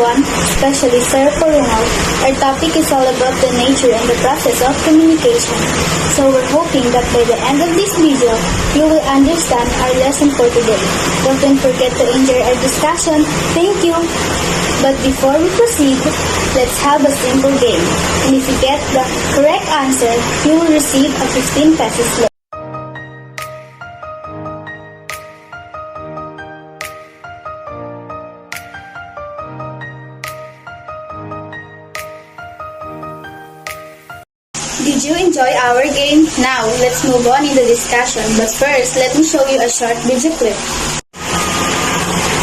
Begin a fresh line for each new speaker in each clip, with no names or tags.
everyone, especially Sir Porungal. Our topic is all about the nature and the process of communication. So we're hoping that by the end of this video, you will understand our lesson for today. Don't forget to enjoy our discussion. Thank you! But before we proceed, let's have a simple game. And if you get the correct answer, you will receive a 15 pesos loan. Did you enjoy our game? Now, let's move on in the discussion. But first, let me show you a short video clip.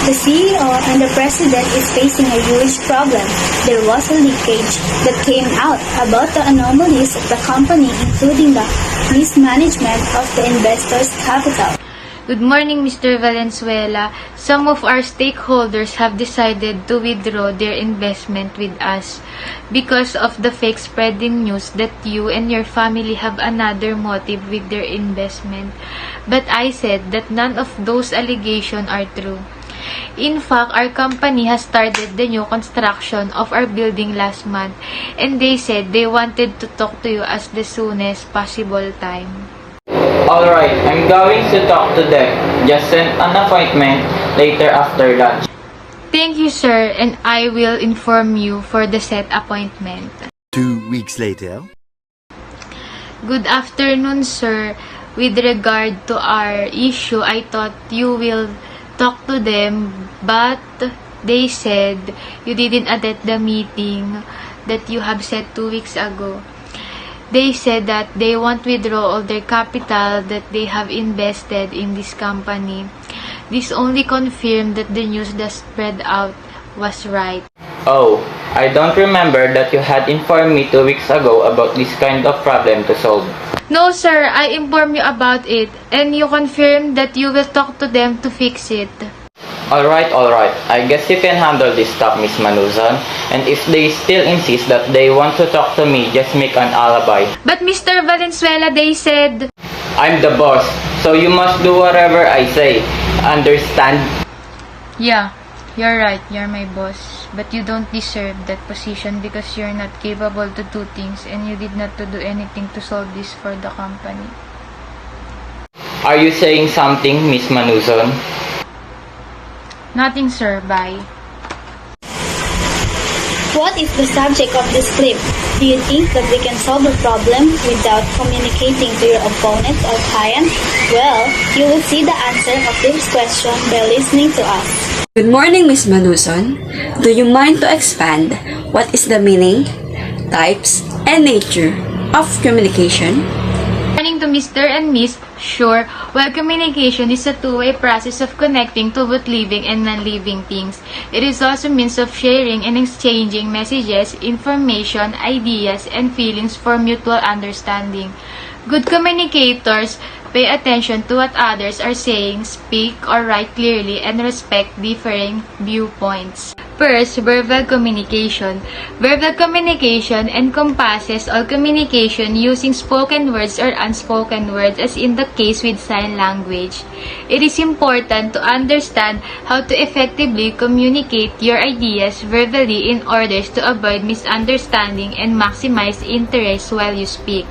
The CEO and the president is facing a huge problem. There was a leakage that came out about the anomalies of the company, including the mismanagement of the investors' capital.
Good morning, Mr. Valenzuela. Some of our stakeholders have decided to withdraw their investment with us because of the fake spreading news that you and your family have another motive with their investment. But I said that none of those allegations are true. In fact, our company has started the new construction of our building last month, and they said they wanted to talk to you as the soonest possible time.
Alright, I'm going to talk to them. Just send an appointment later after lunch.
Thank you, sir, and I will inform you for the set appointment.
2 weeks later.
Good afternoon, sir. With regard to our issue, I thought you will talk to them, but they said you didn't attend the meeting that you have set 2 weeks ago. They said that they want to withdraw all their capital that they have invested in this company. This only confirmed that the news that spread out was right.
Oh, I don't remember that you had informed me 2 weeks ago about this kind of problem to solve.
No, sir, I informed you about it, and you confirmed that you will talk to them to fix it.
Alright. I guess you can handle this stuff, Miss Manuzan. And if they still insist that they want to talk to me, just make an alibi.
But Mr. Valenzuela, they said...
I'm the boss, so you must do whatever I say. Understand?
Yeah, you're right, you're my boss. But you don't deserve that position because you're not capable to do things and you did not to do anything to solve this for the company.
Are you saying something, Miss Manuzan?
Nothing, sir. Bye.
What is the subject of this clip? Do you think that we can solve a problem without communicating to your opponent or client? Well, you will see the answer of this question by listening to us.
Good morning, Ms. Manuzon. Do you mind to expand what is the meaning, types, and nature of communication?
Morning to Mr. and Miss. Sure, well, communication is a two-way process of connecting to both living and non-living things. It is also a means of sharing and exchanging messages, information, ideas, and feelings for mutual understanding. Good communicators pay attention to what others are saying, speak or write clearly, and respect differing viewpoints. First, verbal communication. Verbal communication encompasses all communication using spoken words or unspoken words, as in the case with sign language. It is important to understand how to effectively communicate your ideas verbally in order to avoid misunderstanding and maximize interest while you speak.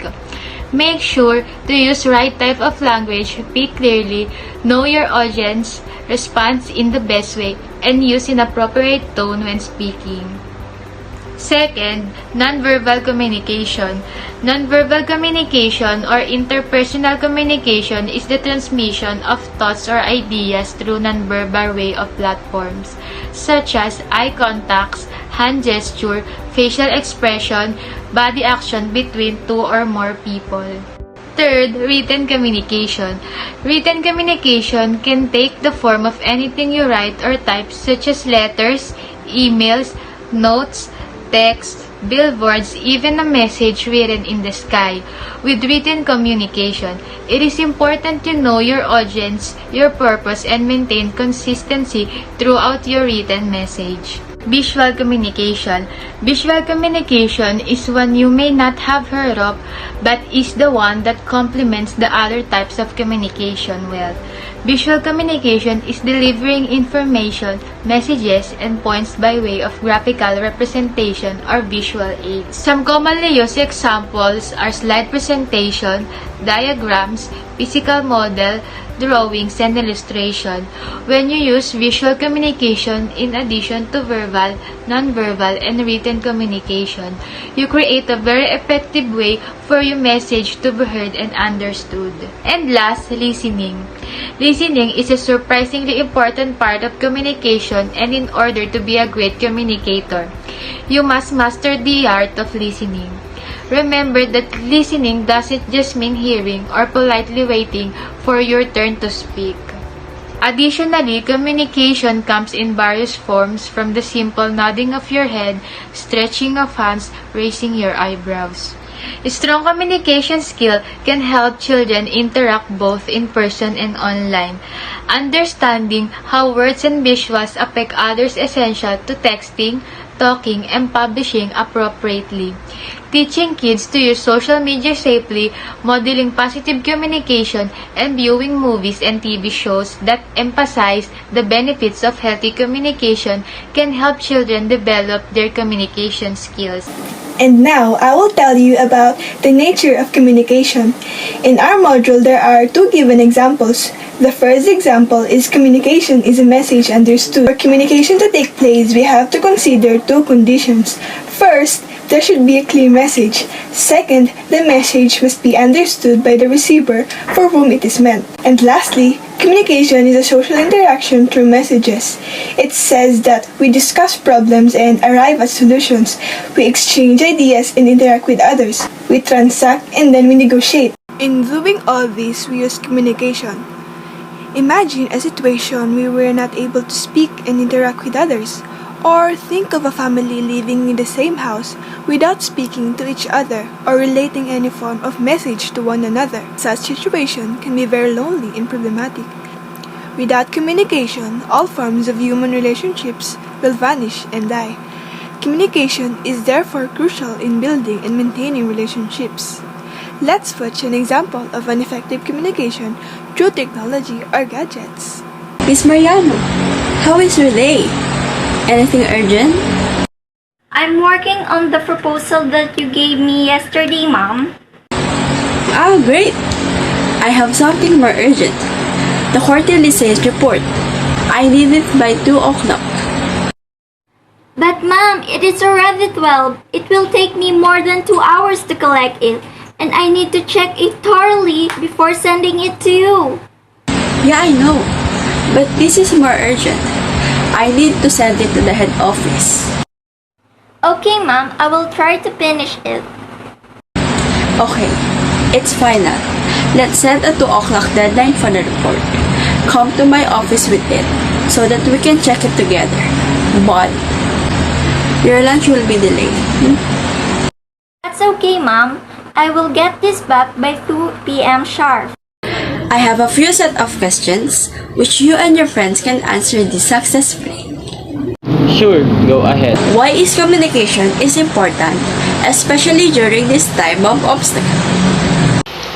Make sure to use right type of language, speak clearly, know your audience, respond in the best way, and use an appropriate tone when speaking. Second, nonverbal communication. Nonverbal communication or interpersonal communication is the transmission of thoughts or ideas through nonverbal way of platforms, such as eye contacts, hand gesture, facial expression, body action between two or more people. Third, written communication. Written communication can take the form of anything you write or type, such as letters, emails, notes, text, billboards, even a message written in the sky. With written communication, it is important to know your audience, your purpose, and maintain consistency throughout your written message. Visual communication. Visual communication is one you may not have heard of, but is the one that complements the other types of communication well. Visual communication is delivering information, messages, and points by way of graphical representation or visual aids. Some commonly used examples are slide presentation, diagrams, physical model, drawings, and illustration. When you use visual communication in addition to verbal, non-verbal, and written communication, you create a very effective way for your message to be heard and understood. And last, listening. Listening is a surprisingly important part of communication, and in order to be a great communicator, you must master the art of listening. Remember that listening doesn't just mean hearing or politely waiting for your turn to speak. Additionally, communication comes in various forms, from the simple nodding of your head, stretching of hands, raising your eyebrows. A strong communication skill can help children interact both in person and online. Understanding how words and visuals affect others is essential to texting, talking, and publishing appropriately. Teaching kids to use social media safely, modeling positive communication, and viewing movies and TV shows that emphasize the benefits of healthy communication can help children develop their communication skills.
And now, I will tell you about the nature of communication. In our module, there are two given examples. The first example is communication is a message understood. For communication to take place, we have to consider two conditions. First, there should be a clear message. Second, the message must be understood by the receiver for whom it is meant. And lastly, communication is a social interaction through messages. It says that we discuss problems and arrive at solutions. We exchange ideas and interact with others. We transact and then we negotiate. In doing all this, we use communication. Imagine a situation where we are not able to speak and interact with others. Or think of a family living in the same house without speaking to each other or relating any form of message to one another. Such situation can be very lonely and problematic. Without communication, all forms of human relationships will vanish and die. Communication is therefore crucial in building and maintaining relationships. Let's watch an example of an effective communication through technology or gadgets.
Miss Mariano, how is your day? Anything urgent?
I'm working on the proposal that you gave me yesterday, Mom.
Ah, great! I have something more urgent. The quarterly sales report. I need it by 2 o'clock.
But Mom, it is already 12. It will take me more than 2 hours to collect it. And I need to check it thoroughly before sending it to you.
Yeah, I know. But this is more urgent. I need to send it to the head office.
Okay, Mom, I will try to finish it.
Okay, it's final. Let's set a 2 o'clock deadline for the report. Come to my office with it so that we can check it together. But your lunch will be delayed.
That's okay, Mom. I will get this back by 2 p.m. sharp.
I have a few set of questions which you and your friends can answer this successfully.
Sure, go ahead.
Why is communication is important, especially during this time of obstacle?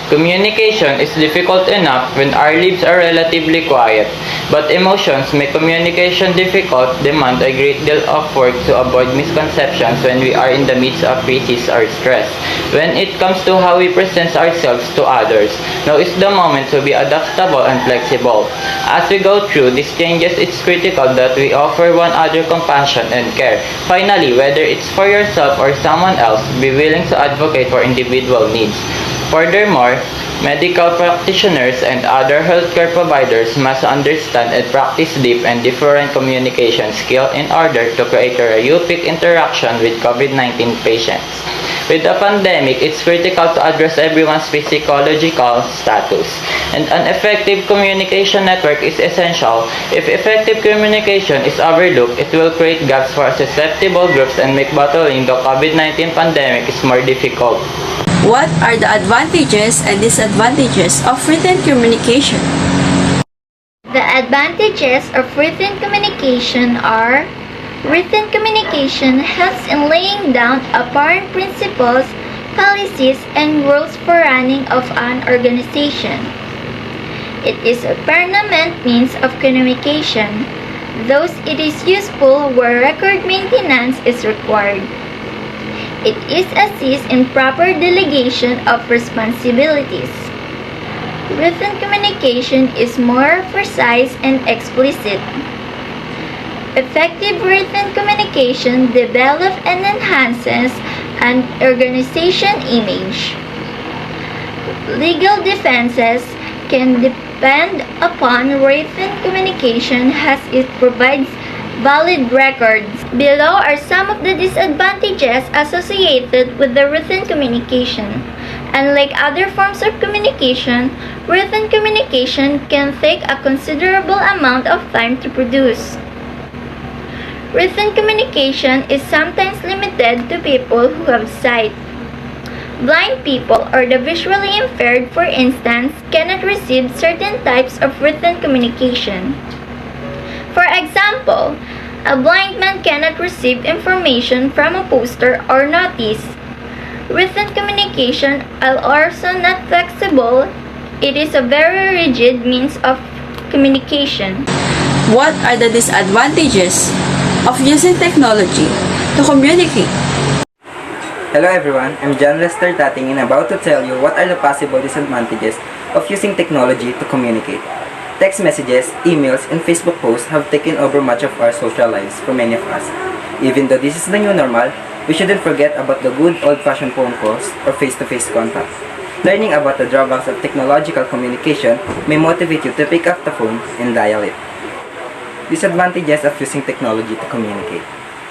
Communication is difficult enough when our lives are relatively quiet, but emotions make communication difficult, demand a great deal of work to avoid misconceptions when we are in the midst of crisis or stress. When it comes to how we present ourselves to others, now is the moment to be adaptable and flexible. As we go through these changes, it's critical that we offer one another compassion and care. Finally, whether it's for yourself or someone else, be willing to advocate for individual needs. Furthermore, medical practitioners and other healthcare providers must understand and practice deep and different communication skills in order to create a therapeutic interaction with COVID-19 patients. With the pandemic, it's critical to address everyone's physiological status, and an effective communication network is essential. If effective communication is overlooked, it will create gaps for susceptible groups and make battling the COVID-19 pandemic is more difficult.
What are the advantages and disadvantages of written communication?
The advantages of written communication are: written communication helps in laying down apparent principles, policies, and rules for running of an organization. It is a permanent means of communication, thus it is useful where record maintenance is required. It is assist in proper delegation of responsibilities. Written communication is more precise and explicit. Effective written communication develops and enhances an organization image. Legal defenses can depend upon written communication as it provides valid records. Below are some of the disadvantages associated with the written communication. Unlike other forms of communication, written communication can take a considerable amount of time to produce. Written communication is sometimes limited to people who have sight. Blind people or the visually impaired, for instance, cannot receive certain types of written communication. For example, a blind man cannot receive information from a poster or notice. Written communication are also not flexible. It is a very rigid means of communication.
What are the disadvantages of using technology to communicate?
Hello everyone, I'm John Lester Tating and about to tell you what are the possible disadvantages of using technology to communicate. Text messages, emails, and Facebook posts have taken over much of our social lives for many of us. Even though this is the new normal, we shouldn't forget about the good old-fashioned phone calls or face-to-face contact. Learning about the drawbacks of technological communication may motivate you to pick up the phone and dial it. Disadvantages of using technology to communicate.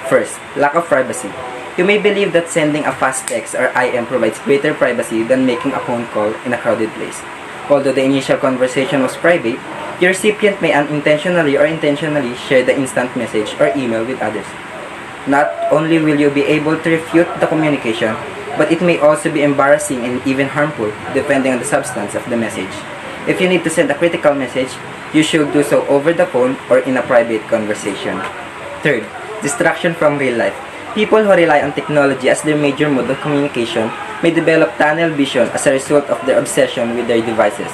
First, lack of privacy. You may believe that sending a fast text or IM provides greater privacy than making a phone call in a crowded place. Although the initial conversation was private, the recipient may unintentionally or intentionally share the instant message or email with others. Not only will you be able to refute the communication, but it may also be embarrassing and even harmful depending on the substance of the message. If you need to send a critical message, you should do so over the phone or in a private conversation. Third, distraction from real life. People who rely on technology as their major mode of communication may develop tunnel vision as a result of their obsession with their devices.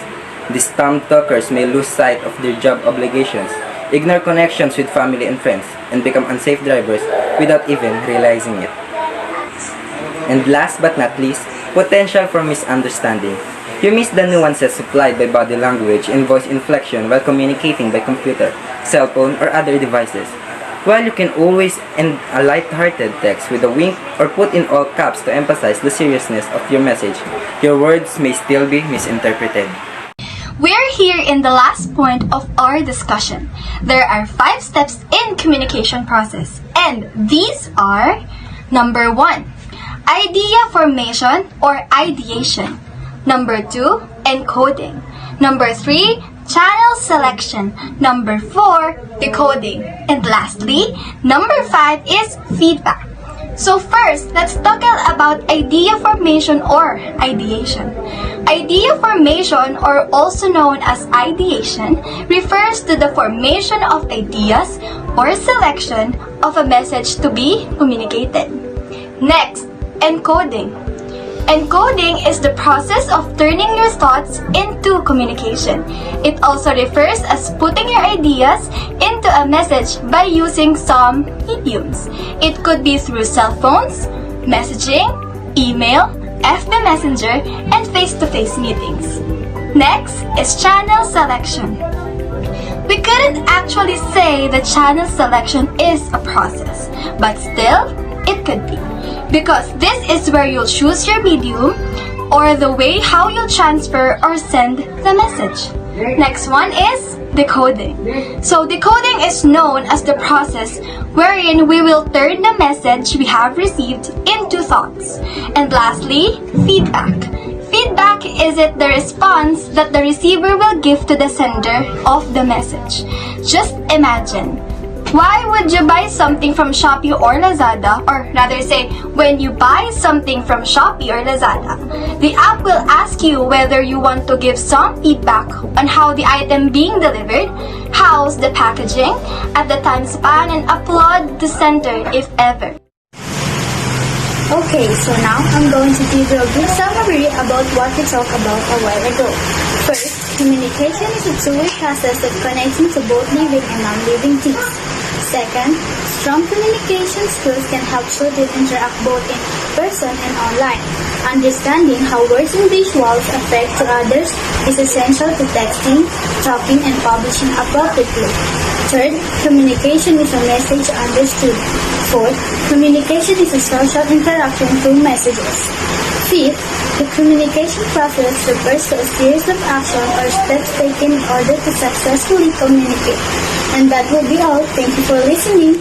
These thumb talkers may lose sight of their job obligations, ignore connections with family and friends, and become unsafe drivers without even realizing it. And last but not least, potential for misunderstanding. You miss the nuances supplied by body language and voice inflection while communicating by computer, cell phone, or other devices. While you can always end a light-hearted text with a wink or put in all caps to emphasize the seriousness of your message, your words may still be misinterpreted.
We're here in the last point of our discussion. There are 5 steps in communication process, and these are: number 1, idea formation or ideation; number 2, encoding; number 3, channel selection; number 4, decoding; and lastly, number 5 is feedback. So first, let's talk about idea formation or ideation. Idea formation, or also known as ideation, refers to the formation of ideas or selection of a message to be communicated. Next, encoding. Encoding is the process of turning your thoughts into communication. It also refers as putting your ideas into a message by using some mediums. It could be through cell phones, messaging, email, FB Messenger, and face-to-face meetings. Next is channel selection. We couldn't actually say that channel selection is a process, but still, it could be. Because this is where you'll choose your medium or the way how you'll transfer or send the message. Next one is decoding. So decoding is known as the process wherein we will turn the message we have received into thoughts. And lastly, feedback. Feedback is the response that the receiver will give to the sender of the message. Just imagine, why would you buy something from Shopee or Lazada? Or rather say, when you buy something from Shopee or Lazada, the app will ask you whether you want to give some feedback on how the item being delivered, how's the packaging, at the time span, and upload to center if ever.
Okay, so now I'm going to give you a brief summary about what we talked about a while ago. First, Communication is a two-way process of connecting to both living and non-living things. Second, strong communication skills can help children interact both in person and online. Understanding how words and visuals affect to others is essential to texting, talking, and publishing appropriately. Third, communication is a message understood. Fourth, communication is a social interaction through messages. Fifth, the communication process refers to a series of actions or steps taken in order to successfully communicate. And that will be all. Thank you for listening.